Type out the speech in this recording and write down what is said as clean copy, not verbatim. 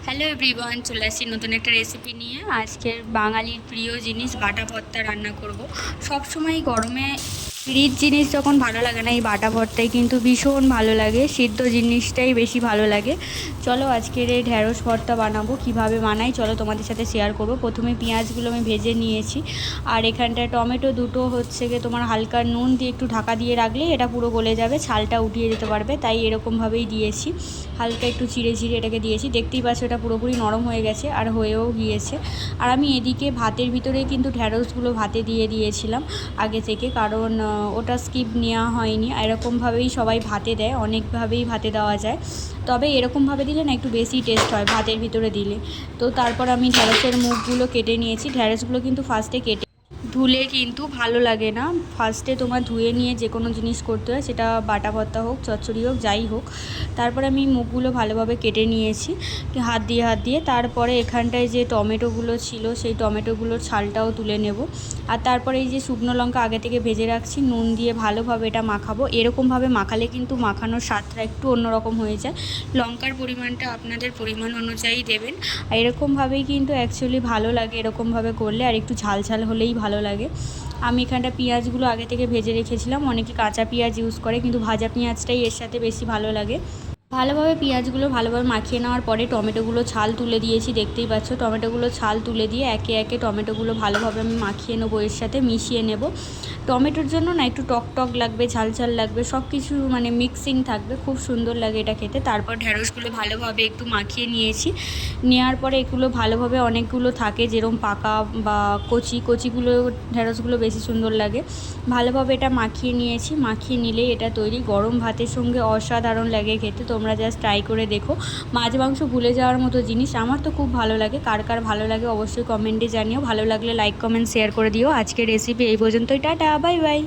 Hello everyone, চলে আসছি নতুন একটা রেসিপি নিয়ে। আজকের বাঙালির প্রিয় জিনিস বাটা ভর্তা রান্না করব। সব সময় গরমে রিচ জিনিস যখন ভালো লাগে না, এই বাটা ভর্তাই কিন্তু ভীষণ ভালো লাগে। সিদ্ধ জিনিসটাই বেশি ভালো লাগে। চলো আজকের এই ঢ্যাঁড়স ভর্তা বানাবো, কিভাবে বানাই চলো তোমাদের সাথে শেয়ার করব। প্রথমে পেঁয়াজগুলো আমি ভেজে নিয়েছি, আর এখানটায় টমেটো দুটো হচ্ছে গিয়ে তোমার হালকা নুন দিয়ে একটু ঢাকা দিয়ে রাখলে এটা পুরো গলে যাবে, ছালটা উঠিয়ে দিতে পারবে, তাই এরকমভাবেই দিয়েছি। হালকা একটু চিড়ে চিড়ে এটাকে দিয়েছি, দেখতেই পাচ্ছ এটা পুরোপুরি নরম হয়ে গেছে আর হয়েও গিয়েছে। আর আমি এদিকে ভাতের ভিতরে কিন্তু ঢ্যাঁড়সগুলো ভাতে দিয়ে দিয়েছিলাম আগে থেকে, কারণ ওটা স্কিপ নেওয়া হয়নি। এরকমভাবেই সবাই ভাতে দেয়, অনেকভাবেই ভাতে দেওয়া যায়, তবে এরকমভাবে দিলে না একটু বেশি টেস্ট হয় ভাতের ভিতরে দিলে। তো তারপর আমি ঢ্যাঁড়সের মুখগুলো কেটে নিয়েছি। ঢ্যাঁড়সগুলো কিন্তু ফার্স্টে কেটে ধুলে কিন্তু ভালো লাগে না। ফার্স্টে তোমার ধুয়ে নিয়ে যে কোনো জিনিস করতে হয়, সেটা বাটা ভর্তা হোক, চচ্চড়ি হোক, যাই হোক। তারপরে আমি মুখগুলো ভালোভাবে কেটে নিয়েছি হাত দিয়ে। তারপরে এখানটায় যে টমেটোগুলো ছিল, সেই টমেটোগুলোর ছালটাও তুলে নেব। আর তারপরে এই যে শুকনো লঙ্কা আগে থেকে ভেজে রাখছি, নুন দিয়ে ভালোভাবে এটা মাখাবো। এরকমভাবে মাখালে কিন্তু মাখানোর স্বাদটা একটু অন্যরকম হয়ে যায়। লঙ্কার পরিমাণটা আপনাদের পরিমাণ অনুযায়ী দেবেন। আর এরকমভাবেই কিন্তু অ্যাকচুয়ালি ভালো লাগে এরকমভাবে করলে, আর একটু ঝাল ঝাল হলেই ভালো লাগে। আমি এখানটা পেঁয়াজগুলো আগে থেকে ভেজে রেখেছিলাম। অনেকে কাঁচা পেঁয়াজ ইউজ করে, কিন্তু ভাজা পেঁয়াজটাই এর সাথে বেশি ভালো লাগে। ভালোভাবে পেঁয়াজগুলো ভালোভাবে মাখিয়ে নেওয়ার পরে টমেটোগুলো ছাল তুলে দিয়েছি, দেখতেই পাচ্ছ। টমেটোগুলো ছাল তুলে দিয়ে একে একে টমেটোগুলো ভালোভাবে আমি মাখিয়ে নেবো, এর সাথে মিশিয়ে নেব। টমেটোর জন্য না একটু টক টক লাগবে, ঝাল ঝাল লাগবে, সব কিছু মানে মিক্সিং থাকবে, খুব সুন্দর লাগে এটা খেতে। তারপর ঢ্যাঁড়সগুলো ভালোভাবে একটু মাখিয়ে নিয়েছি। নেওয়ার পরে এগুলো ভালোভাবে, অনেকগুলো থাকে যেরকম পাকা বা কচিগুলো ঢ্যাঁড়সগুলো বেশি সুন্দর লাগে। ভালোভাবে এটা মাখিয়ে নিয়েছি। মাখিয়ে নিলেই এটা তৈরি। গরম ভাতের সঙ্গে অসাধারণ লাগে খেতে, তোমরা জাস্ট ট্রাই করে দেখো। মাছ মাংস ভুলে যাওয়ার মতো জিনিস। আমার তো খুব ভালো লাগে, কার কার ভালো লাগে অবশ্যই কমেন্টে জানিও। ভালো লাগলে লাইক কমেন্ট শেয়ার করে দিও। আজকের রেসিপি এই পর্যন্তই। Tata, bye bye.